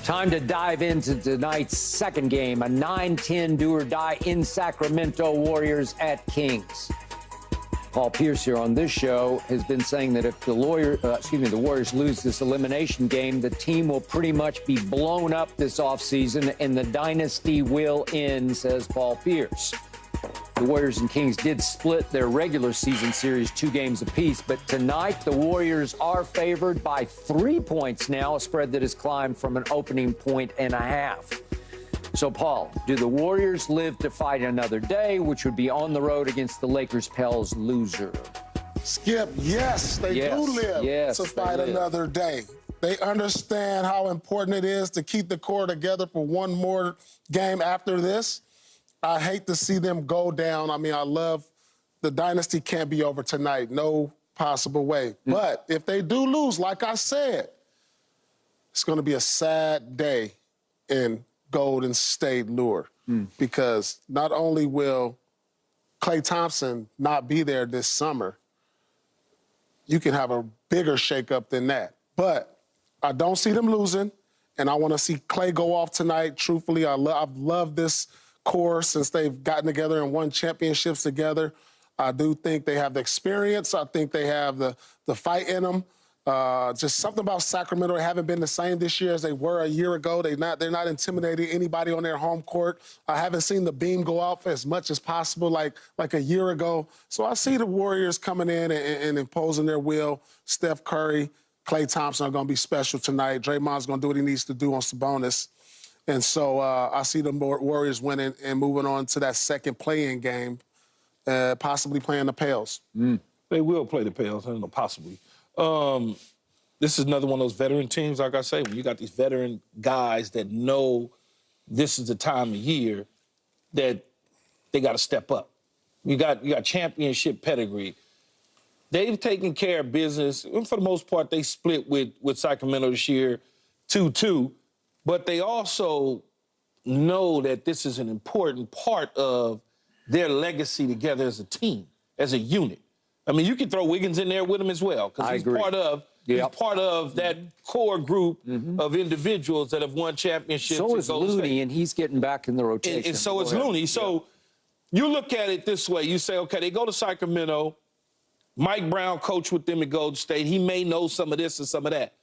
Time to dive into tonight's second game, a 9-10 do-or-die in Sacramento, Warriors at Kings. Paul Pierce here on this show has been saying that if the Warriors lose this elimination game, the team will pretty much be blown up this offseason and the dynasty will end, says Paul Pierce. The Warriors and Kings did split their regular season series 2 games apiece, but tonight the Warriors are favored by 3 points now, a spread that has climbed from an opening 1.5. So, Paul, do the Warriors live to fight another day, which would be on the road against the Lakers-Pels loser? Skip, yes, they do live to fight another day. They understand how important it is to keep the core together for one more game after this. I hate to see them go down. I mean, I love the dynasty can't be over tonight. No possible way. But if they do lose, like I said, it's going to be a sad day in Golden State lure because not only will Klay Thompson not be there this summer, you can have a bigger shakeup than that. But I don't see them losing, and I want to see Klay go off tonight. Truthfully, I've loved this core since they've gotten together and won championships together. I do think they have the experience. I think they have the fight in them. Just something about Sacramento. They haven't been the same this year as they were a year ago. They're not intimidating anybody on their home court. I haven't seen the beam go out for as much as possible like a year ago. So I see the Warriors coming in and imposing their will. Steph Curry, Klay Thompson are going to be special tonight. Draymond's going to do what he needs to do on Sabonis. And so I see the Warriors winning and moving on to that second play-in game, possibly playing the Pels. They will play the Pels, I don't know, possibly. This is another one of those veteran teams, like I say, when you got these veteran guys that know this is the time of year that they got to step up. You got championship pedigree. They've taken care of business. And for the most part, they split with Sacramento this year 2-2. But they also know that this is an important part of their legacy together as a team, as a unit. I mean, you can throw Wiggins in there with them as well, because he's part of that core group of individuals that have won championships. So is Looney, and he's getting back in the rotation. And so is Looney. So you look at it this way. You say, okay, they go to Sacramento. Mike Brown coached with them at Golden State. He may know some of this and some of that.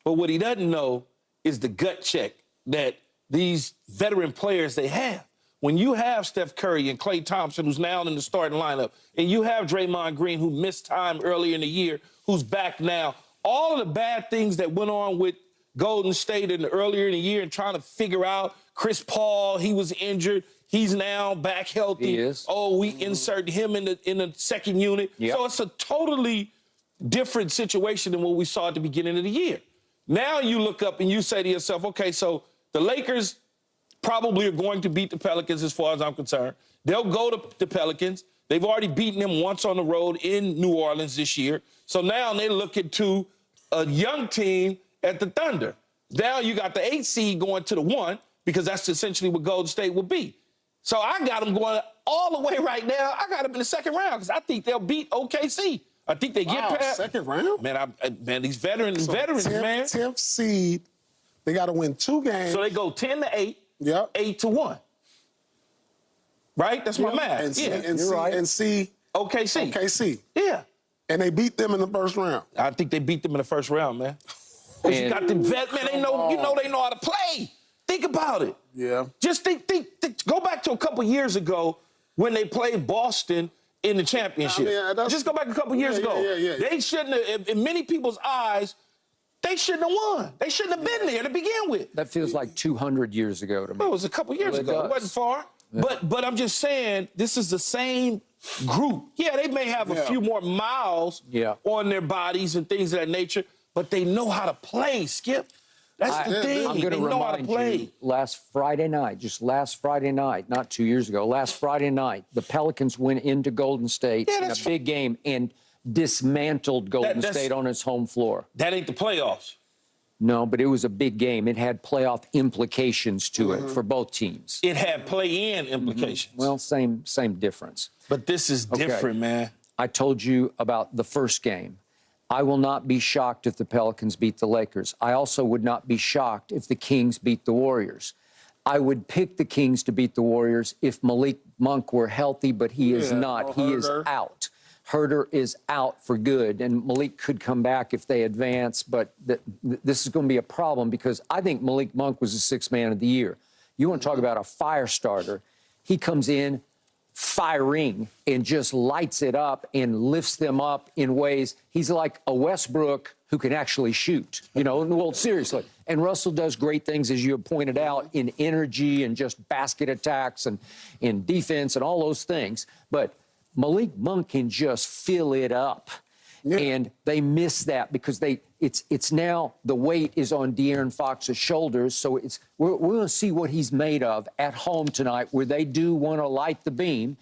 But what he doesn't know is the gut check that these veteran players they have. When you have Steph Curry and Klay Thompson, who's now in the starting lineup, and you have Draymond Green, who missed time earlier in the year, who's back now, all of the bad things that went on with Golden State earlier in the year and trying to figure out Chris Paul, he was injured. He's now back healthy. He is. Oh, we insert him in the second unit. So it's a totally different situation than what we saw at the beginning of the year. Now you look up and you say to yourself, okay, so the Lakers probably are going to beat the Pelicans as far as I'm concerned. They'll go to the Pelicans. They've already beaten them once on the road in New Orleans this year. So now they're looking to a young team at the Thunder. Now you got the 8 seed going to the 1 because that's essentially what Golden State will be. So I got them going all the way right now. I got them in the second round because I think they'll beat OKC. I think they get past second round. Man, these veterans, man. 10th seed, they got to win 2 games. So they go 10-8, 8-1. Right? That's my math. And see OKC. Yeah. And they beat them in the first round. I think they beat them in the first round, man. You got the vet, man. They know how to play. Think about it. Yeah. Just think. Go back to a couple years ago when they played Boston in the championship. Just go back a couple years ago. They shouldn't have, in many people's eyes, they shouldn't have won. They shouldn't have been there to begin with. That feels like 200 years ago to me. Well, it was a couple years ago. It wasn't far. Yeah. But I'm just saying, this is the same group. Yeah, they may have a few more miles on their bodies and things of that nature, but they know how to play, Skip. That's the thing. I'm going to remind you, last Friday night, not 2 years ago, last Friday night, the Pelicans went into Golden State in a big game and dismantled Golden State on its home floor. That ain't the playoffs. No, but it was a big game. It had playoff implications to it for both teams. It had play-in implications. Well, same difference. But this is different, man. I told you about the first game. I will not be shocked if the Pelicans beat the Lakers. I also would not be shocked if the Kings beat the Warriors. I would pick the Kings to beat the Warriors if Malik Monk were healthy, but he is not. He is out. Herter is out for good, and Malik could come back if they advance, but this is going to be a problem because I think Malik Monk was the sixth man of the year. You want to talk about a fire starter. He comes in firing and just lights it up and lifts them up in ways. He's like a Westbrook who can actually shoot, well, seriously. And Russell does great things, as you have pointed out, in energy and just basket attacks and in defense and all those things. But Malik Monk can just fill it up. Yeah. And they miss that because it's now the weight is on De'Aaron Fox's shoulders. So we're going to see what he's made of at home tonight, where they do want to light the beam.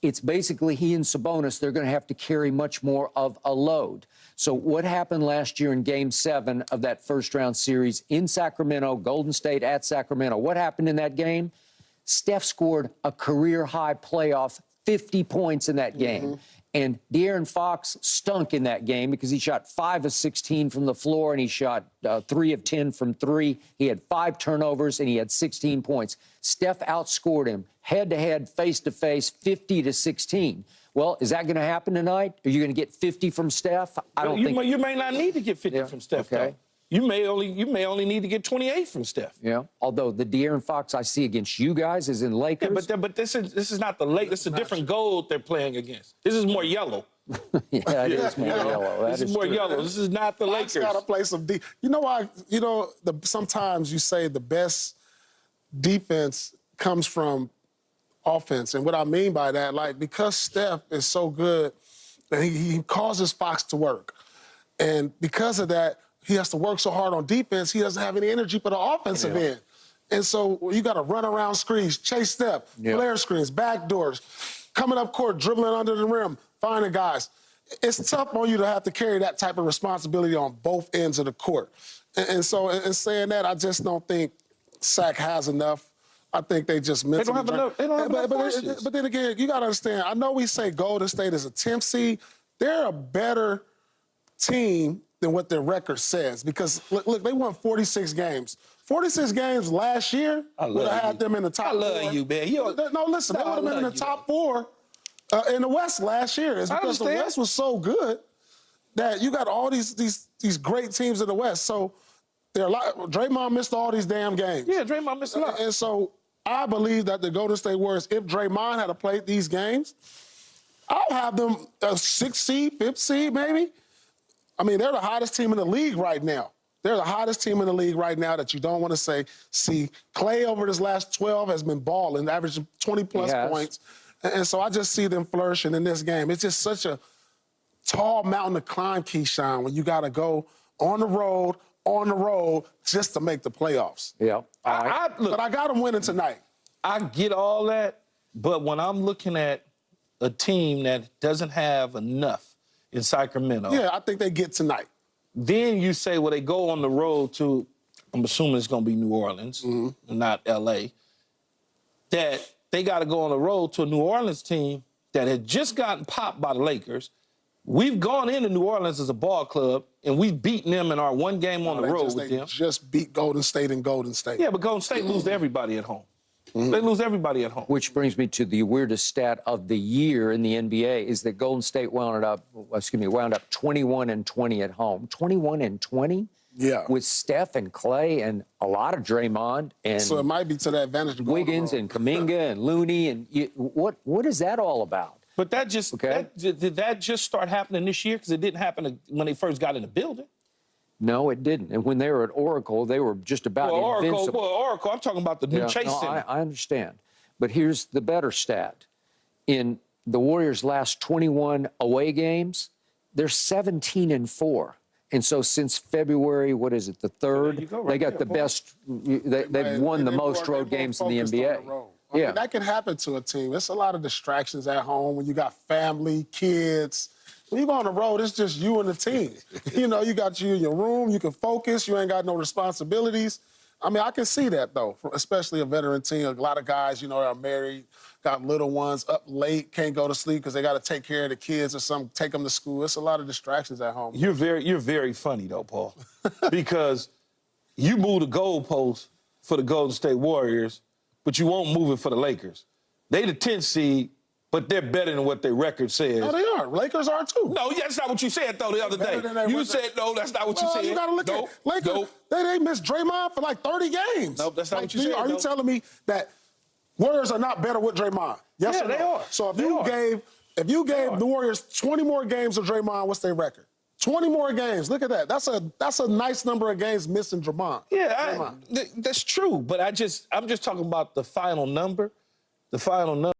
It's basically he and Sabonis, they're going to have to carry much more of a load. So what happened last year in Game 7 of that first-round series in Sacramento, Golden State at Sacramento? What happened in that game? Steph scored a career-high playoff 50 points in that game. Mm-hmm. And De'Aaron Fox stunk in that game because he shot 5 of 16 from the floor and he shot 3 of 10 from 3. He had 5 turnovers and he had 16 points. Steph outscored him head-to-head, face-to-face, 50-16. Well, is that going to happen tonight? Are you going to get 50 from Steph? I don't think you may not need to get 50 from Steph. Okay. Though. You may only need to get 28 from Steph. Yeah. Although the De'Aaron Fox I see against you guys is in Lakers. Yeah, but this is not the Lakers. This is a different gold they're playing against. This is more yellow. Yeah, it is more yellow. This is more yellow. This is not the Lakers. Got to play some deep. You know why? Sometimes you say the best defense comes from offense, and what I mean by that, because Steph is so good, that he causes Fox to work, and because of that. He has to work so hard on defense, he doesn't have any energy for the offensive end. And so you got to run around screens, chase step, flare screens, back doors, coming up court, dribbling under the rim, finding guys. It's tough on you to have to carry that type of responsibility on both ends of the court. And so in saying that, I just don't think Sac has enough. I think they just mentally... They don't have enough but then again, you got to understand, I know we say Golden State is a 10th seed. They're a better team than what their record says. Because, look, they won 46 games. 46 games last year would have had them in the top 4. I love you, man. No, listen, they would have been in the top 4 in the West last year. It's because the West was so good that you got all these great teams in the West. So Draymond missed all these damn games. Yeah, Draymond missed a lot. And so I believe that the Golden State Warriors, if Draymond had played these games, I'll have them a 6th seed, 5th seed, maybe. I mean, they're the hottest team in the league right now. They're the hottest team in the league right now that you don't want to say. See, Clay over this last 12 has been balling, averaging 20-plus points. And so I just see them flourishing in this game. It's just such a tall mountain to climb, Keyshawn, when you got to go on the road just to make the playoffs. Yeah. But I got them winning tonight. I get all that, but when I'm looking at a team that doesn't have enough in Sacramento. Yeah, I think they get tonight. Then you say, well, they go on the road to, I'm assuming it's going to be New Orleans, not L.A., that they got to go on the road to a New Orleans team that had just gotten popped by the Lakers. We've gone into New Orleans as a ball club, and we've beaten them in our one game on the road with them. They just beat Golden State and Golden State. Yeah, but Golden State lose to everybody at home. They lose everybody at home. Which brings me to the weirdest stat of the year in the NBA is that Golden State wound up 21-20 at home. 21-20? Yeah. With Steph and Clay and a lot of Draymond and so it might be to the advantage of Wiggins and Kuminga and Looney and what is that all about? But that just did that just start happening this year? Because it didn't happen when they first got in the building. No, it didn't. And when they were at Oracle, they were just about invincible. Oracle, I'm talking about the new Chase Center. I understand. But here's the better stat. In the Warriors' last 21 away games, they're 17-4. And so since February, what is it, the 3rd, they got the best, they've won the most road games in the NBA. I mean, that can happen to a team. It's a lot of distractions at home when you got family, kids. When you go on the road, it's just you and the team. You got you in your room, you can focus, you ain't got no responsibilities. I mean, I can see that, though, especially a veteran team. A lot of guys, you know, are married, got little ones, up late, can't go to sleep because they got to take care of the kids or something, take them to school. It's a lot of distractions at home. You're very funny, though, Paul, because you move the goalpost for the Golden State Warriors, but you won't move it for the Lakers. They the 10th seed, but they're better than what their record says. No, they are. Lakers are, too. No, that's not what you said, though, the other day. You said, no, that's not what you said. You got to look at Lakers. They missed Draymond for like 30 games. Nope, that's not what you said. Are you telling me that Warriors are not better with Draymond? Yes or no? They are. So if you gave the Warriors 20 more games of Draymond, what's their record? 20 more games. Look at that. That's a nice number of games missing Draymond. Yeah, that's true. But I'm just talking about the final number. The final number.